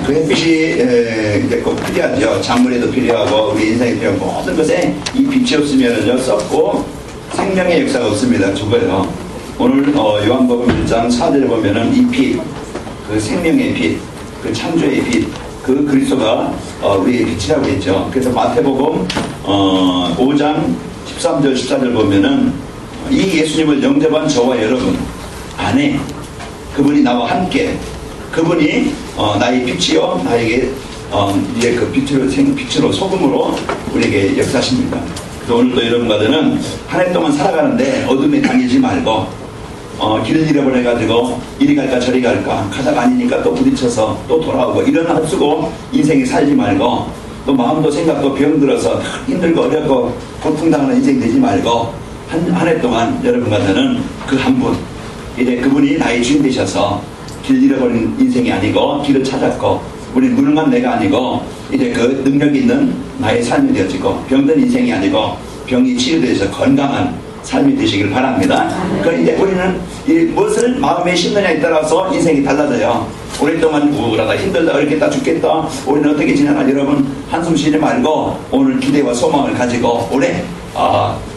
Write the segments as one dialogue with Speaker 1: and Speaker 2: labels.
Speaker 1: 그 햇빛이 이제 꼭 필요하죠. 작물에도 필요하고 우리 인생에 필요한 모든 것에 이 빛이 없으면은요 썩고 생명의 역사가 없습니다. 죽어요. 오늘 요한복음 1장 4절에 보면은 이 빛, 그 생명의 빛, 그 창조의 빛, 그 그리스도가 우리의 빛이라고 했죠. 그래서 마태복음 5장 13절 14절 보면은 이 예수님을 영접한 저와 여러분 안에 그분이 나와 함께 그분이 나의 빛이요 나에게 이제 그 빛으로 소금으로 우리에게 역사하십니다. 그래서 오늘도 여러분과들은 한 해 동안 살아가는데 어둠에 당기지 말고 길을 잃어버려가지고 이리 갈까 저리 갈까 가다가 아니니까 또 부딪혀서 또 돌아오고 이런 할 쓰고 인생에 살지 말고 또 마음도 생각도 병들어서 힘들고 어렵고 고통당하는 인생 되지 말고 한 해 동안 여러분과들은 그 한 분 이제 그분이 나의 주인 되셔서 길 잃어버린 인생이 아니고 길을 찾았고 우리 무능한 내가 아니고 이제 그 능력이 있는 나의 삶이 되어지고 병든 인생이 아니고 병이 치유되어서 건강한 삶이 되시길 바랍니다. 그럼 이제 우리는 무엇을 마음에 심느냐에 따라서 인생이 달라져요. 오랫동안 우울하다 힘들다 어렵겠다 죽겠다 우리는 어떻게 지내나 여러분 한숨 쉬지 말고 오늘 기대와 소망을 가지고 올해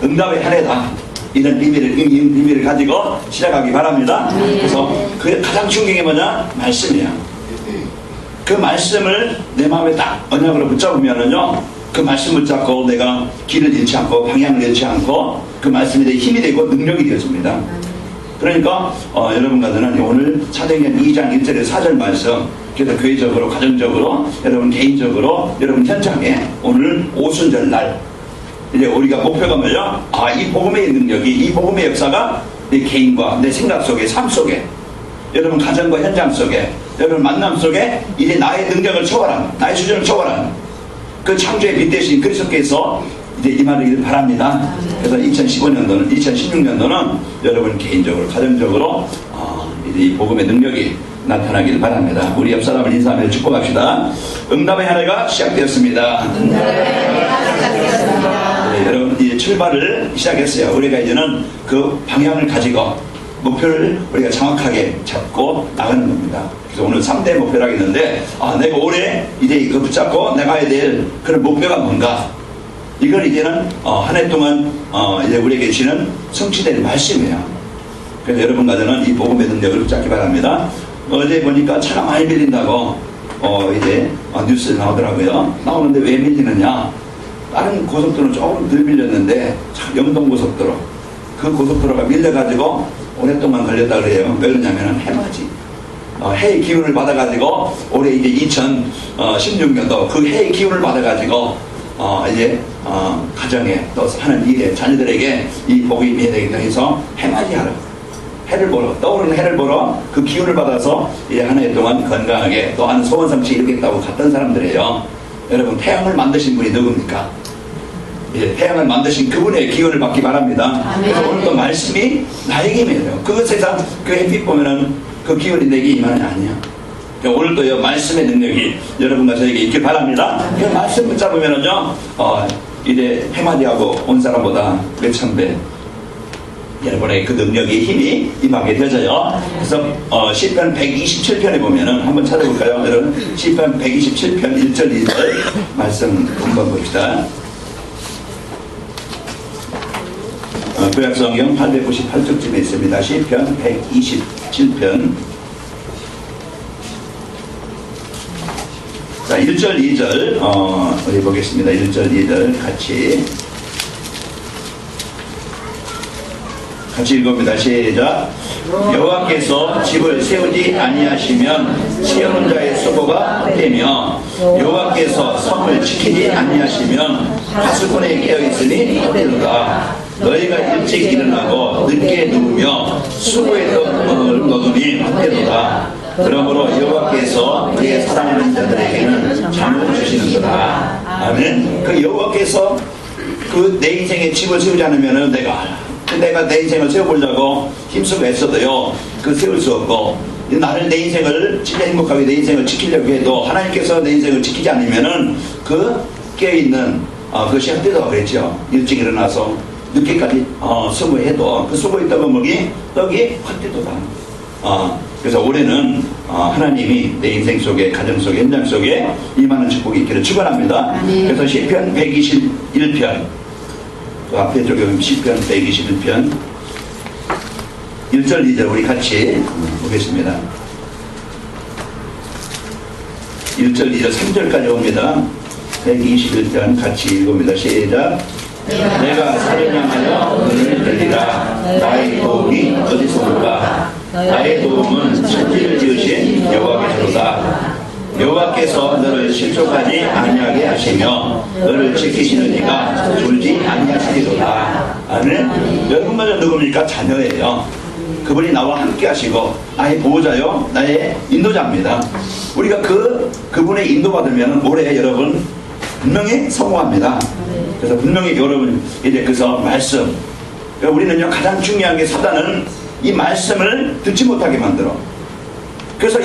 Speaker 1: 응답의 한 해다 이런 의미를 가지고 시작하기 바랍니다. 그래서 그 가장 중요한 게 뭐냐? 말씀이에요. 그 말씀을 내 마음에 딱 언약으로 붙잡으면은요 그 말씀 붙잡고 내가 길을 잃지 않고 방향을 잃지 않고 그 말씀이 내 힘이 되고 능력이 되어집니다. 그러니까 여러분과들은 오늘 사도행전 2장 1절에 4절 말씀 그래서 교회적으로 가정적으로 여러분 개인적으로 여러분 현장에 오늘 오순절날 이제 우리가 목표가 뭐죠? 이 복음의 능력이 이 복음의 역사가 내 개인과 내 생각 속에 삶 속에 여러분 가정과 현장 속에 여러분 만남 속에 이제 나의 능력을 초월한 나의 수준을 초월한 그 창조의 빛 대신 그리스도께서 이제 임하기를 바랍니다. 그래서 2015년도는 2016년도는 여러분 개인적으로 가정적으로 이제 이 복음의 능력이 나타나기를 바랍니다. 우리 옆 사람을 인사하며 축복합시다. 응답의 한 해가 시작되었습니다. 네, 여러분 이제 출발을 시작했어요. 우리가 이제는 그 방향을 가지고 목표를 우리가 정확하게 잡고 나가는 겁니다. 그래서 오늘 3대 목표를 하겠는데 내가 올해 이제 이거 붙잡고 나가야 될 그런 목표가 뭔가 이걸 이제는 한 해 동안 이제 우리에게 주시는 성취된 말씀이에요. 그래서 여러분과는 이 복음의 능력을 붙잡기 바랍니다. 어제 보니까 차가 많이 밀린다고 이제 뉴스 나오더라고요. 나오는데 왜 밀리느냐? 다른 고속도로는 조금 덜 밀렸는데 영동고속도로 그 고속도로가 밀려가지고 오랫동안 걸렸다 그래요. 왜 그러냐면 해맞이 해의 기운을 받아가지고 올해 이제 2016년도 그 해의 기운을 받아가지고 이제 가정에 또 하는 일에 자녀들에게 이 복이 임해야 되겠다 해서 해맞이 하러 해를 보러 떠오르는 해를 보러 그 기운을 받아서 이제 한 해 동안 건강하게 또 하는 소원 성취 이루겠다고 갔던 사람들이에요. 여러분 태양을 만드신 분이 누굽니까? 예, 태양을 만드신 그분의 기운을 받기 바랍니다. 그래서 오늘도 말씀이 나에게 임해요. 그 세상 그 햇빛 보면은 그 기운이 내게 임하는 아니야. 그러니까 오늘도 말씀의 능력이 여러분과 저에게 있길 바랍니다. 그 말씀 붙잡으면은요 이제 해마디하고 온 사람보다 몇천 배 여러분의 그 능력이 힘이 임하게 되어져요. 그래서 시편 127편에 보면은 한번 찾아볼까요? 여러분 시편 127편 1절 2절 말씀 한번 봅시다. 구약성경 898쪽쯤에 있습니다. 시편 127편 자 1절 2절 어디 보겠습니다. 1절 2절 같이 읽어봅니다. 시작. 여호와께서 집을 세우지 아니하시면 세우는 자의 수고가 헛되며 여호와께서 성을 지키지 아니하시면 파수꾼에 깨어있으니 헛되도다. 너희가 일찍 일어나고 늦게 누우며 수고의 먹음이 헛되도다. 그러므로 여호와께서 그의 사랑하는 자들에게는 잠을 주시는도다. 아멘. 그 여호와께서 그 내 인생에 집을 세우지 않으면 내가 내 인생을 세워보려고 힘쓰고 애써도요 그 세울 수 없고 나를 내 인생을 진짜 행복하게 내 인생을 지키려고 해도 하나님께서 내 인생을 지키지 않으면은 그 깨어있는 그것이 헛되다고 그랬죠. 일찍 일어나서 늦게까지 수고해도 그 수고했던 떡이 헛되도다. 그래서 올해는 하나님이 내 인생 속에, 가정 속에, 현장 속에 임하는 축복이 있기를 축원합니다. 그래서 시편 121편, 그 앞에 쪽에 시편 121편 1절 2절 우리 같이 보겠습니다. 1절 2절 3절까지 옵니다. 121편 같이 읽습니다. 시작. 내가 살을 향하여 눈을 들리라. 나의 도움이 어디서 올까? 나의 도움은 천지를 지으신 여호와께로다. 여호와께서 너를 실족하지 아니하게 하시며 너를 지키시는 이가 졸지 아니하시리로다. 아멘. 여러분마저 누굽니까? 자녀예요. 그분이 나와 함께 하시고 나의 보호자요, 나의 인도자입니다. 우리가 그분의 인도받으면 올해 여러분 분명히 성공합니다. 그래서 분명히 여러분 이제 그래서 말씀, 그러니까 우리는요 가장 중요한 게 사단은 이 말씀을 듣지 못하게 만들어. 그래서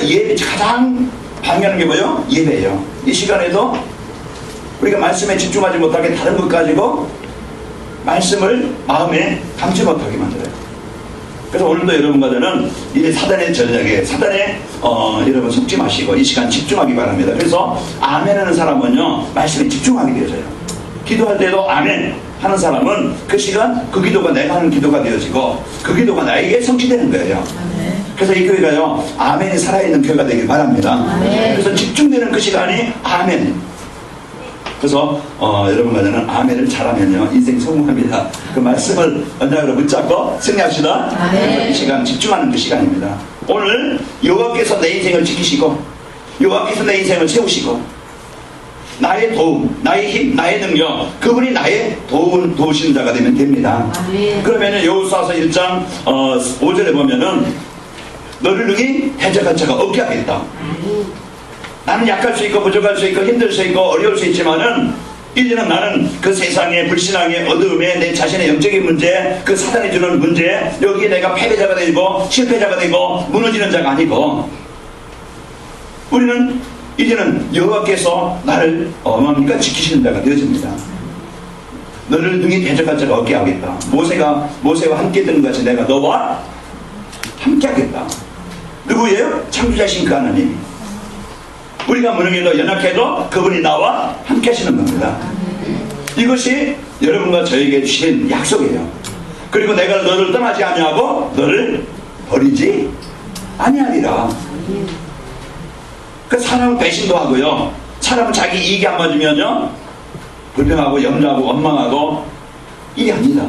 Speaker 1: 가장 방해하는 게 뭐예요? 예배예요. 이 시간에도 우리가 말씀에 집중하지 못하게 다른 것 가지고 말씀을 마음에 담지 못하게 만들어요. 그래서 오늘도 여러분과 저는 이제 사단의 전략에 사단에 여러분 속지 마시고 이 시간 집중하기 바랍니다. 그래서 아멘 하는 사람은요 말씀에 집중하게 되어져요. 기도할 때도 아멘 하는 사람은 그 시간 그 기도가 내가 하는 기도가 되어지고 그 기도가 나에게 성취되는 거예요. 그래서 이 교회가요 아멘이 살아있는 교회가 되길 바랍니다. 그래서 집중되는 그 시간이 아멘. 그래서 여러분과 저는 아멘을 잘하면요 인생 성공합니다. 그 말씀을 언약으로 붙잡고 승리합시다. 이 시간 집중하는 그 시간입니다. 오늘 여호와께서 내 인생을 지키시고 여호와께서 내 인생을 세우시고 나의 도움, 나의 힘, 나의 능력, 그분이 나의 도우시는 자가 되면 됩니다. 그러면은 여호수아서 1장 5절에 보면은 너를 능히 대적할 자가 없게 하겠다. 나는 약할 수 있고 부족할 수 있고 힘들 수 있고 어려울 수 있지만은 이제는 나는 그 세상의 불신앙의 어두움에 내 자신의 영적인 문제, 그 사단이 주는 문제, 여기에 내가 패배자가 되고 실패자가 되고 무너지는 자가 아니고 우리는 이제는 여호와께서 나를 뭡니까? 지키시는 자가 되어집니다. 너를 능히 대적할 자가 없게 하겠다. 모세와 함께 든 것이 내가 너와 함께 하겠다. 누구예요? 창조자신 그 하나님. 우리가 무능해도 연약해도 그분이 나와 함께 하시는 겁니다. 이것이 여러분과 저에게 주신 약속이에요. 그리고 내가 너를 떠나지 아니하고 너를 버리지 아니하리라. 그 사람은 배신도 하고요. 사람은 자기 이익이 안 맞으면요 불평하고 염려하고 원망하고 이게 아니다.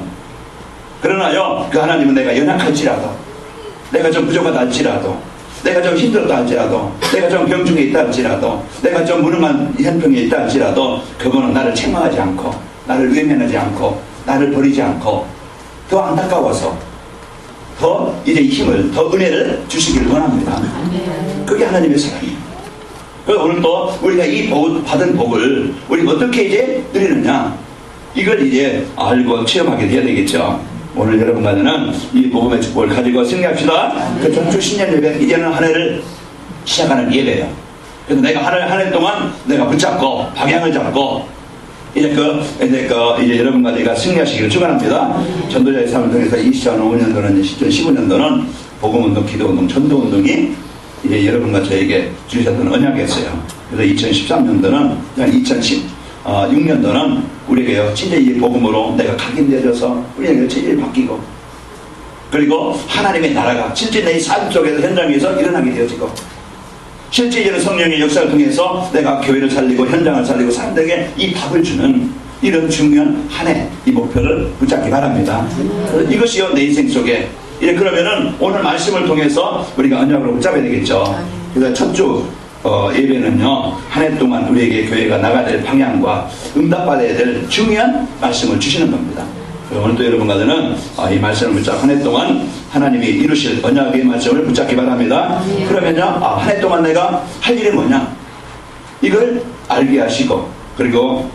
Speaker 1: 그러나요 그 하나님은 내가 연약할지라도 내가 좀 부족하다 할지라도 내가 좀 힘들었다 할지라도 내가 좀 병중에 있다 할지라도 내가 좀 무능한 현병에 있다 할지라도 그분은 나를 책망하지 않고 나를 외면하지 않고 나를 버리지 않고 더 안타까워서 더 이제 힘을 더 은혜를 주시기를 원합니다. 그게 하나님의 사랑이에요. 그래서 오늘 또 우리가 이 받은 복을 우리 어떻게 이제 누리느냐 이걸 이제 알고 체험하게 돼야 되겠죠. 오늘 여러분과는 이 복음의 축복을 가지고 승리합시다. 그 전주 신년 예배 이제는 한 해를 시작하는 예배예요. 그래서 내가 한 해 동안 내가 붙잡고 방향을 잡고 이제 여러분과 내가 승리하시기를 축원합니다. 전도자의 삶을 통해서 2005년도는 2015년도는 복음운동, 기도운동, 전도운동이 이제 여러분과 저에게 주셨던 언약이었어요. 그래서 2013년도는 2016년도는 우리에게 진짜 이 복음으로 내가 각인되어져서 우리에게 진리를 바뀌고 그리고 하나님의 나라가 실제 내 삶 속에서 현장에서 일어나게 되어지고 실제 이제는 성령의 역사를 통해서 내가 교회를 살리고 현장을 살리고 사람들에게 이 답을 주는 이런 중요한 한 해 이 목표를 붙잡기 바랍니다. 이것이요 내 인생 속에 이제 그러면은 오늘 말씀을 통해서 우리가 언약으로 붙잡아야 되겠죠. 그래서 첫 주 예배는요 한 해 동안 우리에게 교회가 나가야 될 방향과 응답받아야 될 중요한 말씀을 주시는 겁니다. 오늘도 여러분과 저는 이 말씀을 붙잡고 한 해 동안 하나님이 이루실 언약의 말씀을 붙잡기 바랍니다. 그러면요 한 해 동안 내가 할 일이 뭐냐 이걸 알게 하시고 그리고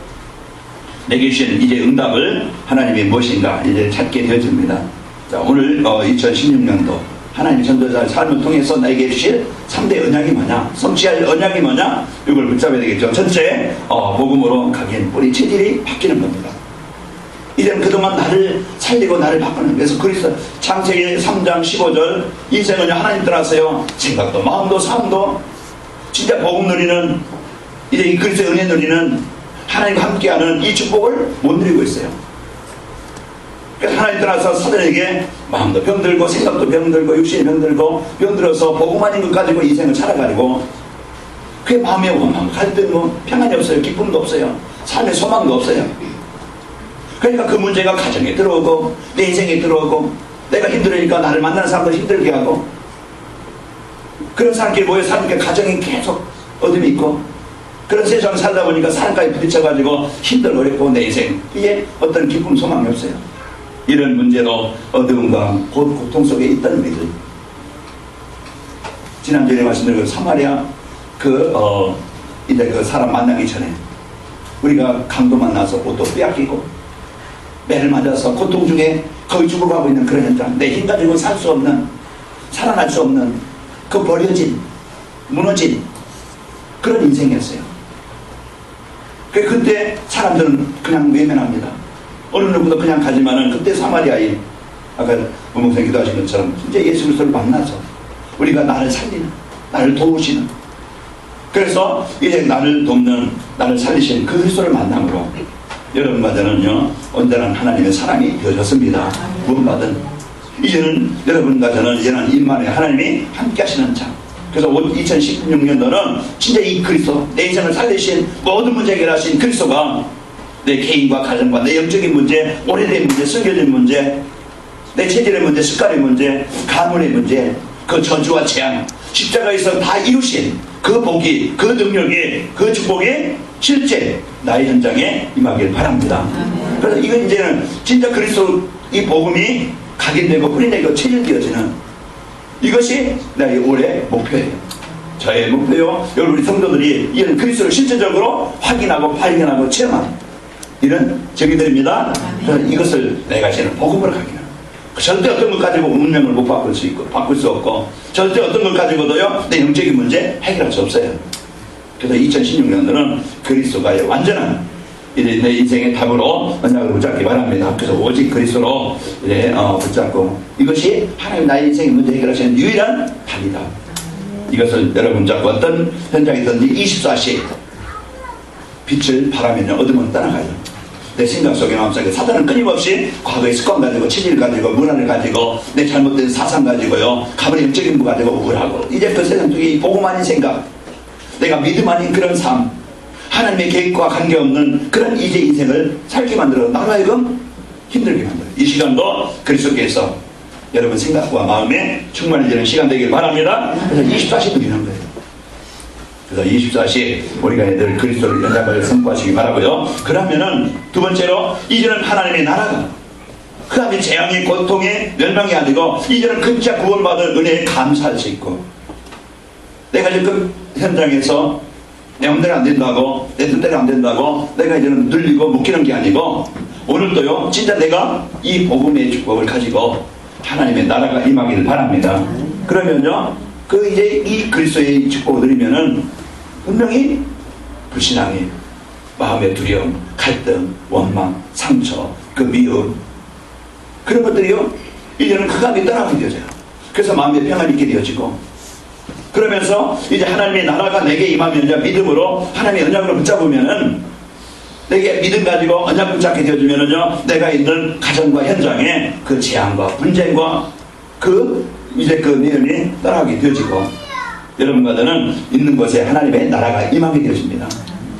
Speaker 1: 내게 주신 이제 응답을 하나님이 무엇인가 이제 찾게 되어집니다. 자, 오늘 2016년도 하나님의 전도자의 삶을 통해서 나에게 주실 3대 언약이 뭐냐 성취할 언약이 뭐냐 이걸 붙잡아야 되겠죠. 첫째 복음으로 가긴 우리 체질이 바뀌는 겁니다. 이제는 그동안 나를 살리고 나를 바꾸는. 그래서 그리스도 창세기 3장 15절 인생은요 하나님 따라서요 생각도 마음도 삶도 진짜 복음 누리는 이제 이 그리스도의 은혜 누리는 하나님과 함께하는 이 축복을 못 누리고 있어요. 그래서 하나님 따라서 사람에게 마음도 병들고 생각도 병들고 육신이 병들고 병들어서 복음 아닌 것 가지고 인생을 살아가지고 그게 마음에 원망 갈등 평안이 없어요. 기쁨도 없어요. 삶의 소망도 없어요. 그러니까 그 문제가 가정에 들어오고 내 인생에 들어오고 내가 힘들으니까 나를 만나는 사람도 힘들게 하고 그런 사람끼리 모여 사니까 가정이 계속 어둠이 있고 그런 세상 살다 보니까 사람까지 부딪혀가지고 힘들고 어렵고 내 인생 이게 어떤 기쁨 소망이 없어요. 이런 문제로 어두움과 고통 속에 있던 우리들 지난주에 말씀드린 사마리아 이제 그 사람 만나기 전에 우리가 강도 만나서 옷도 빼앗기고 매를 맞아서 고통 중에 거의 죽어가고 있는 그런 현장, 내 힘 가지고 살 수 없는 살아날 수 없는 그 버려진 무너진 그런 인생이었어요. 그때 사람들은 그냥 외면합니다. 어느 누구도 그냥 가지만은 그때 사마리아인 아까 문목생 기도하신 것처럼 진짜 예수 그리스도를 만나서 우리가 나를 살리는 나를 도우시는 그래서 이제 나를 돕는 나를 살리시는 그 그리스도를 만남으로 여러분과 저는요 언제나 하나님의 사랑이 되어졌습니다. 구원받은 이제는 여러분과 저는 이제는 임마누엘 하나님이 함께 하시는 자. 그래서 2016년도는 진짜 이 그리스도 내 인생을 살리신 모든 문제 해결하신 그리스도가 내 개인과 가정과 내 영적인 문제 오래된 문제 숨겨진 문제 내 체질의 문제 습관의 문제 가문의 문제 그 저주와 재앙 십자가에서 다 이루신 그 복이 그 능력이 그 축복이 실제 나의 현장에 임하길 바랍니다. 그래서 이건 이제는 진짜 그리스도 이 복음이 각인되고 뿌리내고 체질되어지는 이것이 나의 올해 목표예요. 저의 목표요. 여러분 우리 성도들이 이런 그리스도를 실제적으로 확인하고 발견하고 체험하는 이런 정의들입니다. 그래서 이것을 내가 지는 복음으로 각인하는 절대 어떤 것 가지고 운명을 못 바꿀 수 있고 바꿀 수 없고 절대 어떤 것 가지고도요 내 영적인 문제 해결할 수 없어요. 그래서 2016년도는 그리스도가의 완전한 이제 내 인생의 답으로 언약을 붙잡기 바랍니다. 그래서 오직 그리스도로 이제 붙잡고 이것이 하나님 나의 인생의 문제 해결하시는 유일한 답이다. 이것을 여러분 잡고 어떤 현장이든지 24시 빛을 바라면요 어둠은 떠나가요. 내 생각 속에 마음속에 사단은 끊임없이 과거의 습관 가지고 체질 가지고 문화를 가지고 내 잘못된 사상 가지고요 가문의 영적인 부 가지고 우울하고 이제 그 세상 속에 복음 아닌 생각 내가 믿음 아닌 그런 삶 하나님의 계획과 관계없는 그런 이제 인생을 살게 만들어 나로 하여금 힘들게 만들어 이 시간도 그리스도께서 여러분 생각과 마음에 충만해지는 시간 되길 바랍니다. 그래서 24시 누리는 거예요. 그래서 24시 우리가 늘 그리스도를 연장을 선포하시기 바라고요. 그러면은 두 번째로 이제는 하나님의 나라가 그 다음에 재앙의 고통의 멸망이 아니고 이제는 진짜 구원받은 은혜에 감사할 수 있고 내가 지금 현장에서 내 마음대로 안 된다고 내 뜻대로 안 된다고 내가 이제는 눌리고 묶이는 게 아니고 오늘도요 진짜 내가 이 복음의 축복을 가지고 하나님의 나라가 임하기를 바랍니다. 그러면요 그 이제 이 그리스도의 축복을 누리면은 분명히 불신앙이 마음의 두려움 갈등 원망 상처 그 미움 그런 것들이요 이제는 흑암이 떠나게 되어져요. 그래서 마음의 평안이 있게 되어지고 그러면서 이제 하나님의 나라가 내게 임하면 이제 믿음으로 하나님의 언약으로 붙잡으면은 내게 믿음 가지고 언약 붙잡게 되어지면은요 내가 있는 가정과 현장에 그 재앙과 분쟁과 그 이제 그 내용이 떠나게 되어지고 여러분과 저는 있는 곳에 하나님의 나라가 임하게 되어집니다.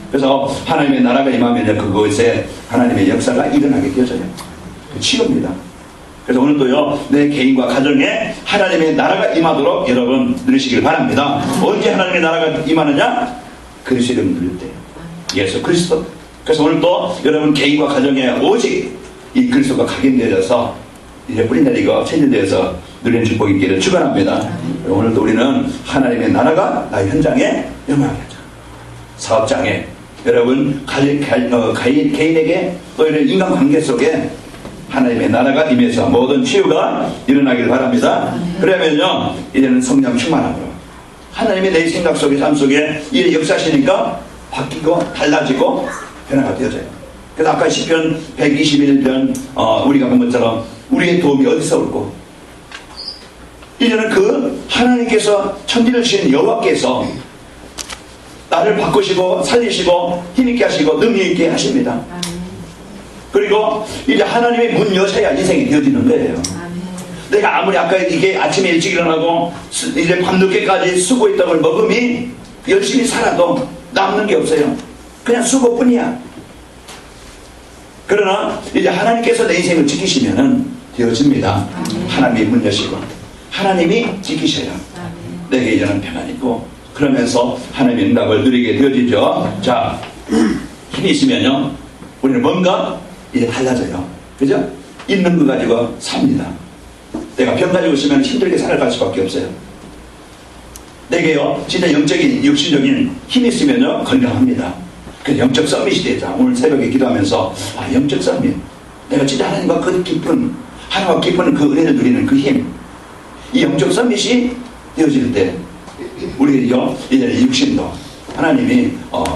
Speaker 1: 그래서 하나님의 나라가 임하면 그곳에 하나님의 역사가 일어나게 되어져요. 치유입니다. 그래서 오늘도요 내 개인과 가정에 하나님의 나라가 임하도록 여러분 누리시길 바랍니다. 언제 하나님의 나라가 임하느냐? 그리스도 이름 누릴 때요. 예수 그리스도. 그래서 오늘도 여러분 개인과 가정에 오직 이 그리스도가 각인되어져서 이제 뿌리 내리고 체질되어서 누리는 축복이 있기를 축원합니다. 오늘도 우리는 하나님의 나라가 나의 현장에 영향을 하죠. 사업장에 여러분 개인에게 또 이런 인간관계 속에 하나님의 나라가 임해서 모든 치유가 일어나길 바랍니다. 그러면요 이제는 성령 충만함으로 하나님의 내 생각 속에 삶 속에 이 역사시니까 바뀌고 달라지고 변화가 되어져요. 그래서 아까 시편 121편 우리가 본 것처럼 우리의 도움이 어디서 올고, 이제는 그 하나님께서 천지를 주신 여호와께서 나를 바꾸시고 살리시고 힘있게 하시고 능력 있게 하십니다. 그리고 이제 하나님의 문 여셔야 인생이 되어지는 거예요. 내가 아무리 아까 이게 아침에 일찍 일어나고 이제 밤늦게까지 수고했던 먹음이 열심히 살아도 남는 게 없어요. 그냥 수고뿐이야. 그러나 이제 하나님께서 내 인생을 지키시면은 되어집니다. 하나님이 문 여시고 하나님이 지키셔야 내게 이제는 평안이 있고, 그러면서 하나님의 응답을 누리게 되어지죠. 자, 힘이 있으면요 우리는 뭔가 이제 달라져요. 그죠? 있는 거 가지고 삽니다. 내가 병 가지고 있으면 힘들게 살아갈 수밖에 없어요. 내게요 진짜 영적인 육신적인 힘이 있으면요 건강합니다. 그 영적 썸밋이 되자. 오늘 새벽에 기도하면서 영적 썸밋, 내가 진짜 하나님과 그 깊은, 하나님과 깊은 그 은혜를 누리는 그 힘, 이 영적 썸밋이 되어질 때 우리요 이제 육신도 하나님이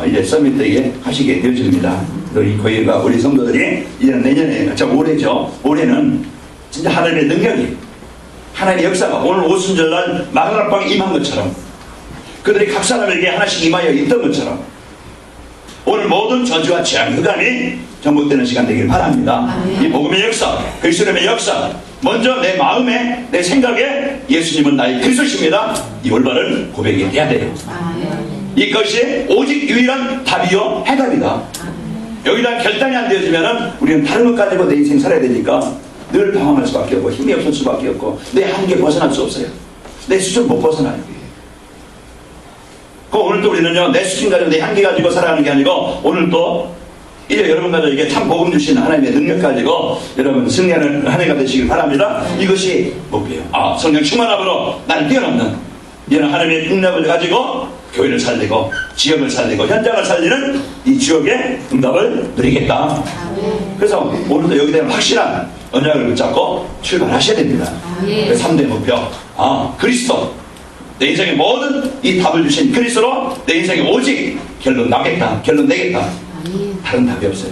Speaker 1: 이제 썸밋되게 하시게 되어집니다. 우리 교회가 우리 성도들이 이제 내년에 올해죠. 올해는 진짜 하나님의 능력이, 하나님의 역사가 오늘 오순절날 마가라방에 임한 것처럼 그들이 각 사람에게 하나씩 임하여 있던 것처럼 오늘 모든 저주와 재앙, 흑암이 전복되는 시간 되길 바랍니다. 이 복음의 역사, 그리스도의 역사, 먼저 내 마음에, 내 생각에 예수님은 나의 그리스도십니다, 이 올바른 고백이 돼야 돼요. 이것이 오직 유일한 답이요 해답이다. 여기다 결단이 안 되어지면은 우리는 다른 것 가지고 내 인생 살아야 되니까 늘 방황할 수밖에 없고 힘이 없을 수밖에 없고 내 한계 벗어날 수 없어요. 내 수준 못 벗어나요. 오늘 또 우리는요 내 수준 가지고 내 한계 가지고 살아가는 게 아니고, 오늘 또 이제 여러분 가족에게 참 복음 주신 하나님의 능력 가지고 여러분 승리하는 한 해가 되시길 바랍니다. 이것이 목표예요. 성령 충만함으로 나를 뛰어넘는 이런 하나님의 능력을 가지고 교회를 살리고 지역을 살리고 현장을 살리는 이 지역의 응답을 누리겠다. 그래서 오늘도 여기에 대한 확실한 언약을 붙잡고 출발하셔야 됩니다. 그 3대 목표, 그리스도, 내 인생의 모든 이 답을 주신 그리스도로 내 인생에 오직 결론 나겠다, 결론 내겠다. 다른 답이 없어요.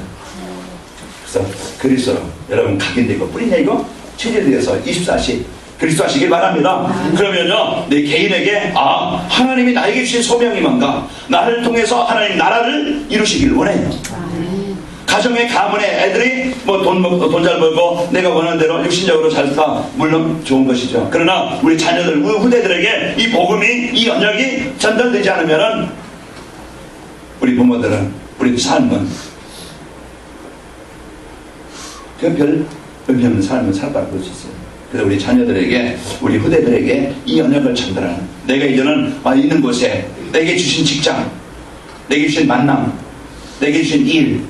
Speaker 1: 그래서 그리스도로 여러분 각인되고 뿌리내고 체질되어서 24시 그리스도 하시길 바랍니다. 그러면요 내 개인에게 하나님이 나에게 주신 소명이 뭔가, 나를 통해서 하나님 나라를 이루시길 원해요. 가정의 가문의 애들이 돈 잘 벌고 내가 원하는 대로 육신적으로 잘 살다, 물론 좋은 것이죠. 그러나 우리 자녀들, 우리 후대들에게 이 복음이, 이 언약이 전달되지 않으면은 우리 부모들은, 우리 삶은 그 별 의미 없는 삶을 살아갈 수 있어요. 그래서 우리 자녀들에게, 우리 후대들에게 이 언약을 전달하는, 내가 이제는 있는 곳에 내게 주신 직장, 내게 주신 만남, 내게 주신 일,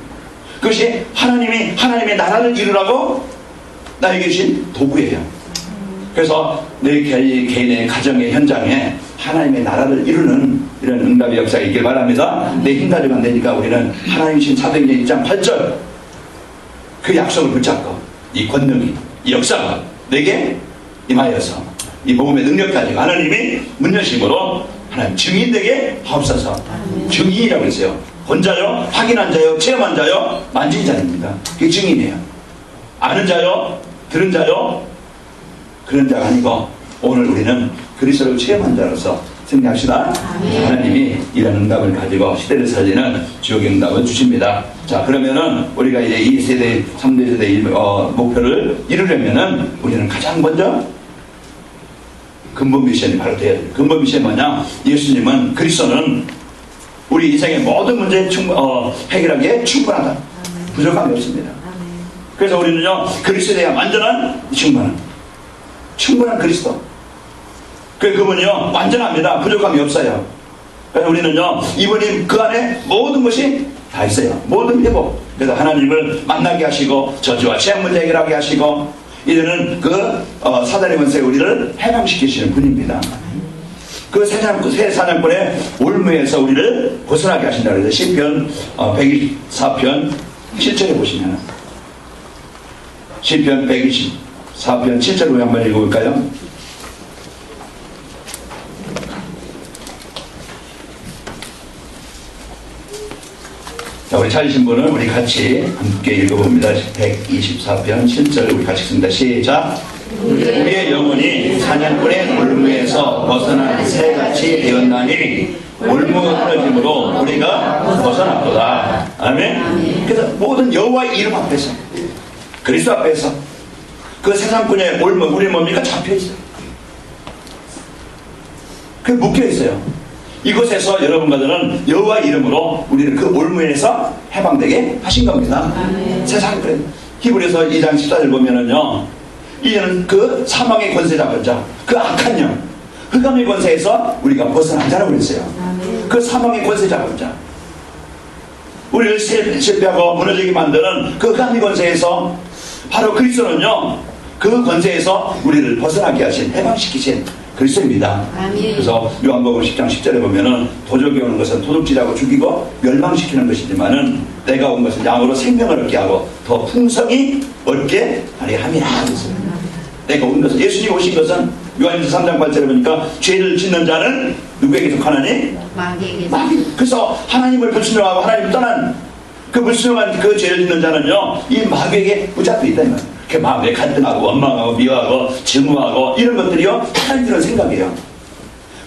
Speaker 1: 그것이 하나님의 나라를 이루라고 나에게 주신 도구예요. 그래서 내 개인의 가정의 현장에 하나님의 나라를 이루는 이런 응답의 역사가 있길 바랍니다. 내 힘 가지고 안 되니까 우리는 하나님 주신 사도행전 1장 8절 그 약속을 붙잡고 이 권능이, 이 역사가 내게 임하여서 이 복음의 능력 가지고 하나님이 문 여심으로 하나님 증인되게 하옵소서. 증인이라고 했어요. 혼자요, 확인한 자요, 체험한 자요, 만진 자입니다. 그게 증인이에요. 아는 자요, 들은 자요, 그런 자가 아니고 오늘 우리는 그리스도를 체험한 자로서 승리합시다. 하나님이 이런 응답을 가지고 시대를 살리는 지옥의 응답을 주십니다. 자, 그러면은 우리가 이제 2세대, 3대 세대의 목표를 이루려면은 우리는 가장 먼저 근본 미션이 바로 돼야 돼요. 근본 미션이 뭐냐? 예수님은, 그리스도는 우리 인생의 모든 문제 해결하기에 충분하다. 부족함이 없습니다. 그래서 우리는요 그리스도에 대한 완전한 충분한 그리스도. 그분이요 완전합니다. 부족함이 없어요. 그래서 우리는요 이분이 그 안에 모든 것이 다 있어요. 모든 회복. 그래서 하나님을 만나게 하시고 저주와 재앙 문제 해결하게 하시고 이제는 그 사단의 권세에 우리를 해방시키시는 분입니다. 그 새 사냥꾼의 올무에서 우리를 벗어나게 하신다. 그래서 시편 124편 7절에 보시면, 시편 124편 7절을 한번 읽어볼까요? 자, 우리 찾으신 분은 우리 같이 함께 읽어봅니다. 124편 7절 우리 같이 읽습니다. 시작. 우리의 영혼이 사냥꾼의 올무에서 벗어난 새같이 되었나니 올무 끊어짐으로 우리가 벗어났도다. 아멘. 그래서 모든 여호와의 이름 앞에서, 그리스도 앞에서 그 사냥꾼의 올무, 우리 뭡니까? 잡혀있어요. 그 묶여있어요. 이곳에서 여러분과들은 여호와 이름으로 우리를 그 올무에서 해방되게 하신 겁니다. 세상 그래. 히브리서 2장 14절 보면은요, 이제는 그 사망의 권세 잡은 자, 그 악한 영, 흑암의 권세에서 우리가 벗어난 자라고 그랬어요. 그 사망의 권세 잡은 자, 우리를 실패하고 무너지게 만드는 그 흑암의 권세에서 바로 그리스도는요, 그 권세에서 우리를 벗어나게 하신, 해방시키신 그리스도입니다. 그래서 요한복음 10장 10절에 보면은 도적이 오는 것은 도둑질하고 죽이고 멸망시키는 것이지만은 내가 온 것은 양으로 생명을 얻게 하고 더 풍성히 얻게 하리 함이라. 내가 온 것은, 예수님이 오신 것은 요한일서 3장 8절에 보니까 죄를 짓는 자는 누구에게 속하나니? 마귀. 그래서 하나님을 불순종하고 하나님을 떠난 그 불순종한 그 죄를 짓는 자는요, 이 마귀에게 붙잡혀 있다 이 말이에요. 그 마음에 갈등하고 원망하고 미워하고 증오하고 이런 것들이요, 하나님들은 생각이에요.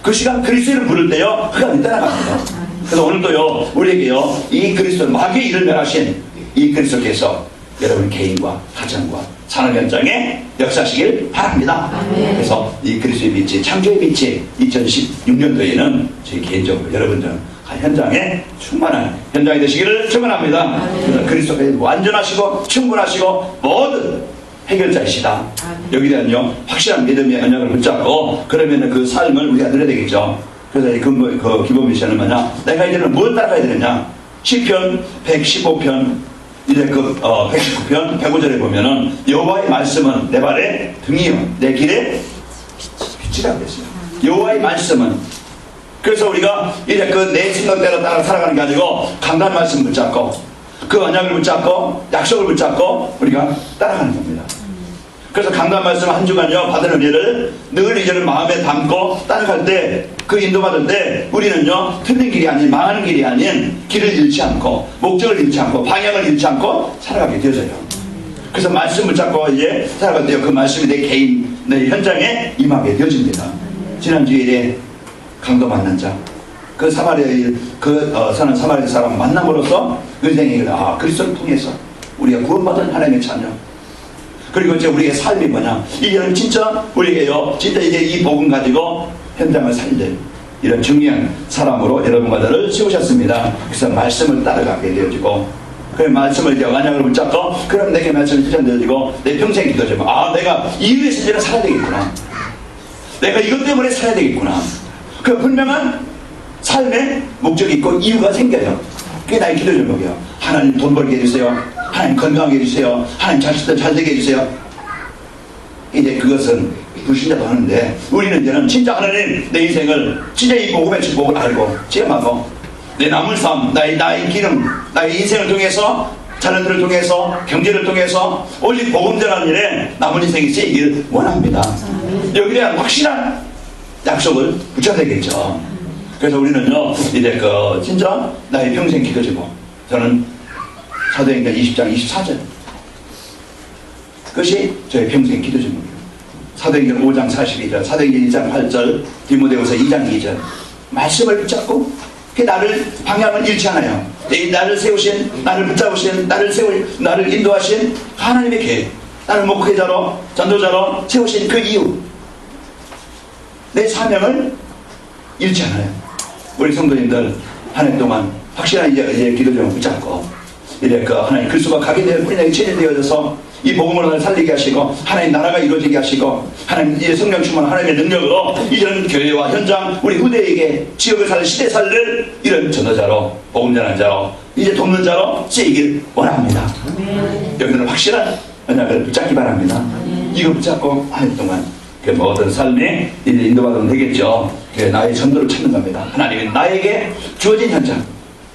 Speaker 1: 그 시간 그리스도를 부를 때요, 흑암이 떠나갑니다. 그래서 오늘도요, 우리에게요, 이 그리스도, 마귀의 일을 멸하신 이 그리스도께서 여러분 개인과 가정과 산업 현장에 역사하시길 바랍니다. 그래서 이 그리스도의 빛이, 창조의 빛이 2016년도에는 저희 개인적으로 여러분들 현장에 충만한 현장이 되시기를 축원합니다. 그리스도께서 완전하시고 충분하시고 모든 해결자이시다. 여기에 대한요, 확실한 믿음의 언약을 붙잡고 그러면 그 삶을 우리가 누려야 되겠죠. 그래서 그 기본 미션은 뭐냐? 내가 이제는 뭘 따라가야 되느냐? 시편 115편 이제 119편 105절에 보면은 여호와의 말씀은 내 발의 등이요 내 길에 빛이라고 했어요. 여호와의 말씀은, 그래서 우리가 이제 그 내 생각대로 따라 살아가는 게 아니고 강단 말씀 붙잡고 그 언약을 붙잡고 약속을 붙잡고 우리가 따라가는 겁니다. 그래서 강단 말씀 한 주간요 받은 은혜를 늘 이제는 마음에 담고 따라갈 때, 그 인도받을 때 우리는요 틀린 길이 아닌, 망하는 길이 아닌 길을 잃지 않고 목적을 잃지 않고 방향을 잃지 않고 살아가게 되어져요. 그래서 말씀 붙잡고 이제 살아갈 때요, 그 말씀이 내 개인, 내 현장에 임하게 되어집니다. 지난주일에 강도 만난 자, 그 사마리아 사는 사마리아 사람 만남으로써 인생이 그리스도를 통해서 우리가 구원받은 하나님의 자녀. 그리고 이제 우리의 삶이 뭐냐? 이제는 진짜 우리에게요, 진짜 이제 이 복음 가지고 현장을 살릴 이런 중요한 사람으로 여러분과 저를 세우셨습니다. 그래서 말씀을 따라가게 되어지고, 그 말씀을 이제 언약을 붙잡고, 그럼 내게 말씀이 실현되어지고 내 평생 기도지만, 내가 이 위해서 이제는 살아야 되겠구나. 내가 이것 때문에 살아야 되겠구나. 그 분명한 삶의 목적이 있고 이유가 생겨요. 그게 나의 기도 제목이에요. 하나님 돈 벌게 해주세요. 하나님 건강하게 해주세요. 하나님 자식들 잘되게 해주세요. 이제 그것은 불신자도 하는데, 우리는 이제는 진짜 하나님 내 인생을 진짜 이 복음의 축복을 알고 체험하고 내 남은 삶, 나의 기름, 나의 인생을 통해서, 자녀들을 통해서, 경제를 통해서 오직 복음 전하는 일에 남은 인생이 쓰이기를 원합니다. 여기에 대한 확실한 약속을 붙여야 되겠죠. 그래서 우리는요, 이제 진짜 나의 평생 기도지고, 저는 사도행전 20장 24절 그것이 저의 평생 기도제목이에요. 사도행전 5장 42절, 사도행전 2장 8절, 디모데후서 2장 2절 말씀을 붙잡고, 그 나를 방향을 잃지 않아요. 나를 세우신, 나를 붙잡으신, 나를 인도하신 하나님의 계획, 나를 목회자로, 전도자로 세우신 그 이유, 내 사명을 잃지 않아요. 우리 성도님들 한 해 동안 확실한 이제 기도제목 붙잡고, 이제 하나님 그리스도가 가게 될 뿌리나게 체질되어져서 이 복음을 하나님 살리게 하시고, 하나님 나라가 이루어지게 하시고, 하나님 이제 성령 충만 하나님의 능력으로 이런 교회와 현장, 우리 후대에게 지역을 살릴, 시대 살릴 이런 전도자로, 복음 전하는 자로, 이제 돕는 자로 쓰이길 원합니다. 여기는 확실한 언약을 붙잡기 바랍니다. 이거 붙잡고 한 해 동안 그 모든 삶에 이제 인도받으면 되겠죠. 나의 전도를 찾는 겁니다. 하나님이 나에게 주어진 현장,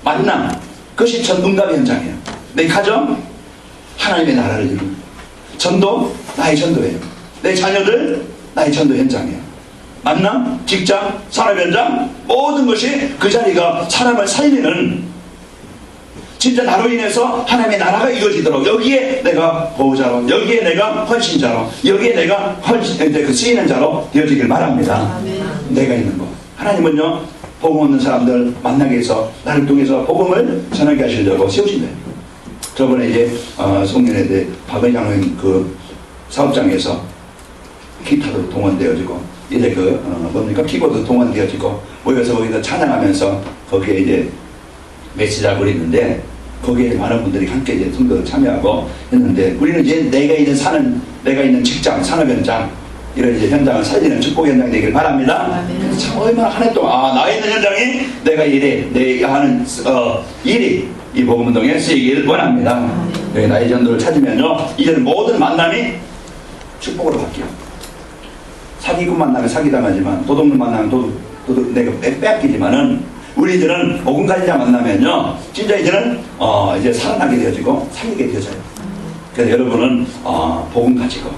Speaker 1: 만남, 그것이 전 응답의 현장이에요. 내 가정, 하나님의 나라를 이루는 전도, 나의 전도예요. 내 자녀들, 나의 전도 현장이에요. 만남, 직장, 산업 현장, 모든 것이 그 자리가 사람을 살리는 진짜 나로 인해서 하나님의 나라가 이루어지도록 여기에 내가 보호자로, 여기에 내가 헌신자로, 여기에 내가 그 쓰이는 자로 되어지길 바랍니다. 내가 있는 거. 하나님은요, 복음 없는 사람들 만나게 해서 나를 통해서 복음을 전하게 하시려고 세우신다. 저번에 이제 송년회 박은향은 그 사업장에서 기타도 동원되어지고 이제 뭡니까 키보드 동원되어지고 모여서 거기서 찬양하면서 거기에 이제 메시지를 있는데 거기에 많은 분들이 함께 이제 성도들 참여하고 했는데 우리는 이제 내가 있는 직장, 산업 현장 이런 이제 현장을 살리는 축복 현장이 되길 바랍니다. 참 얼마나 한 해 동안 나 있는 현장이 내가 내가 하는 일이 이 복음운동에 쓰이길 원합니다. 여기 나의 전도를 찾으면요 이제는 모든 만남이 축복으로 바뀌어. 사기꾼 만나면 사기당하지만 도둑놈 만나면 도둑 내가 빼앗기지만은 우리 이제는 복음가지자 만나면요 진짜 이제는 이제 살아나게 되어지고 살리게 되어져요. 그래서 여러분은 복음 가지고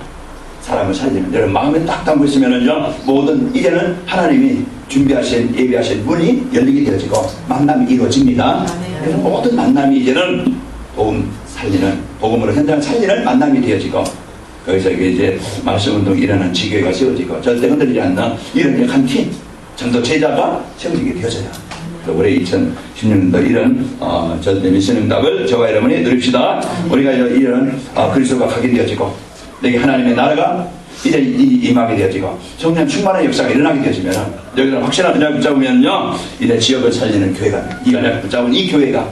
Speaker 1: 사람을 살리면 여러분 마음에 딱 담고 있으면은요 모든 이제는 하나님이 준비하신 예비하신 문이 열리게 되어지고 만남이 이루어집니다. 그래서 모든 만남이 이제는 복음 살리는 복음으로 현장을 살리는 만남이 되어지고 거기서 이제 말씀운동이 일어나는 지교회가 세워지고 절대 흔들리지 않는 이런 약한 팀 전도 제자가 세워지게 되어져요. 올해 2016년도 이런 절대 미션 응답을 저와 여러분이 누립시다. 우리가 이런 그리스도가 각인되어지고 여기 하나님의 나라가 이제 임하게 되어지고 성령 충만한 역사가 일어나게 되어지면 여기서 확실한 은혜를 붙잡으면요 이제 지역을 살리는 교회가 이 은혜를 붙잡은 이 교회가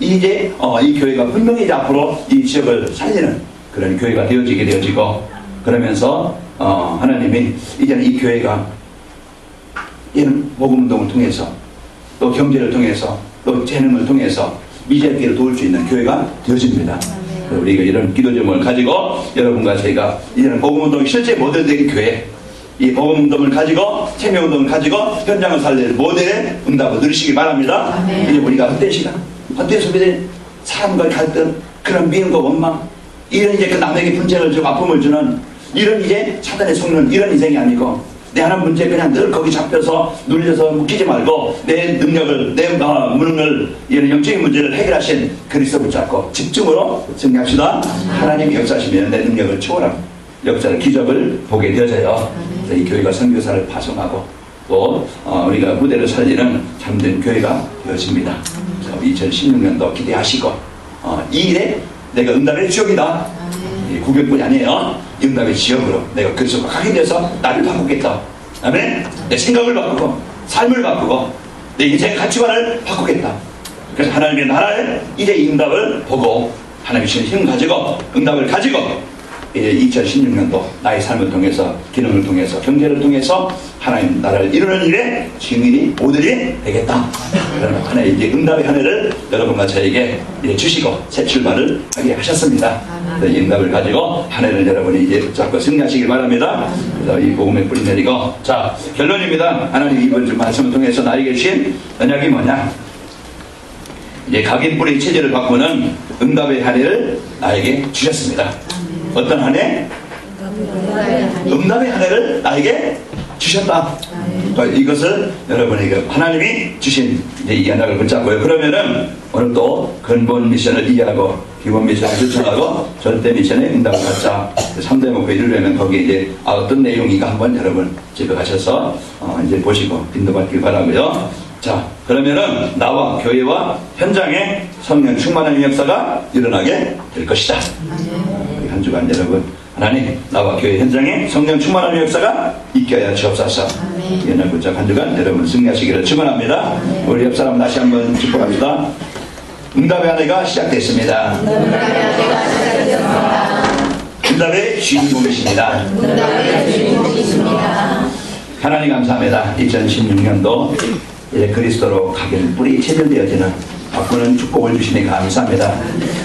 Speaker 1: 이제 이 교회가 분명히 이제 앞으로 이 지역을 살리는 그런 교회가 되어지고 그러면서 하나님이 이제는 이 교회가 이런 복음운동을 통해서 또 경제를 통해서 또 재능을 통해서 미제끼를 도울 수 있는 교회가 되어집니다. 우리가 이런 기도 제목을 가지고 여러분과 저희가 이제는 복음운동이 실제 모델된 교회 이 복음운동을 가지고 생명운동을 가지고 현장을 살릴 모델의 응답을 누리시기 바랍니다. 이제 우리가 헛된 시간 헛된 소비된 사람과의 갈등 그런 미움과 원망 이런 이제 그 남에게 분쟁을 주고 아픔을 주는 이런 이제 사단의 속는 이런 인생이 아니고 내 하는 문제 그냥 늘 거기 잡혀서 눌려서 묶이지 말고 내 능력을 내 무능을 이런 영적인 문제를 해결하신 그리스도 붙잡고 집중으로 승리합시다. 하나님이 역사하시면 내 능력을 초월한 역사를 기적을 보게 되어져요. 이 교회가 선교사를 파송하고 또 우리가 무대를 살리는 참된 교회가 되어집니다. 2016년도 기대하시고 이 일에 내가 응답의 지역이다. 구경꾼이 아니에요. 응답의 지역으로 내가 그리스도가 각인돼서 나를 바꾸겠다. 아멘. 내 생각을 바꾸고 삶을 바꾸고 내 인생의 가치관을 바꾸겠다. 그래서 하나님의 나라에 이제 응답을 보고 하나님의 힘 가지고 응답을 가지고 이제 2016년도 나의 삶을 통해서 기능을 통해서 경제를 통해서 하나님 나라를 이루는 일에 증인이 모델이 되겠다. 그러면 하나의 이제 응답의 한 해를 여러분과 저에게 이제 주시고 새 출발을 하게 하셨습니다. 이 응답을 가지고 한 해를 여러분이 이제 붙잡고 승리하시길 바랍니다. 그래서 이 복음의 뿌리 내리고 자 결론입니다. 하나님 이번 주 말씀을 통해서 나에게 주신 언약이 뭐냐? 이제 각인 뿌리 체제를 바꾸는 응답의 한 해를 나에게 주셨습니다. 어떤 한 해? 응답의 한 해를 나에게 주셨다. 이것을 여러분에게 하나님이 주신 이 언약을 붙잡고요. 그러면은 오늘 또 근본 미션을 이해하고 기본 미션을 실천하고 절대 미션의 응답을 갖자. 3대 목표 이루려면 거기에 이제 어떤 내용인가 한번 여러분 집에 가셔서 이제 보시고 인도받길 바라고요. 자, 그러면은 나와 교회와 현장에 성령 충만한 역사가 일어나게 될 것이다. 우리 한 주간 여러분 하나님 나와 교회 현장에 성령 충만한 역사가 있게 하여 주옵소서. 연합 붙잡 한 주간 여러분 승리하시기를 축원합니다. 우리 옆 사람 다시 한번 축복합시다. 응답의 한 해가 시작됐습니다. 응답의 주인공이십니다. 하나님 감사합니다. 2016년도 이제 그리스도로 가길 뿌리 체질되어지는 바꾸는 축복을 주시니 감사합니다.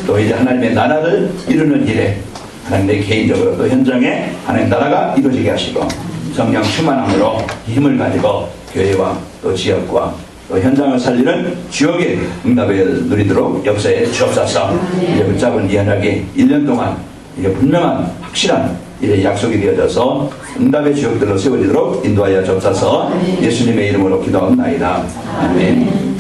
Speaker 1: 또 이제 하나님의 나라를 이루는 일에 하나님 내 개인적으로 또 현장에 하나님 나라가 이루어지게 하시고 성령 충만함으로 힘을 가지고 교회와 또 지역과 또 현장을 살리는 지역의 응답을 누리도록 역사에 주옵소서. 이제 붙잡은 이 언약이 1년 동안 이제 분명한 확실한 이제 약속이 되어져서 응답의 지역들로 세워지도록 인도하여 주옵소서. 예수님의 이름으로 기도하옵나이다. 아멘.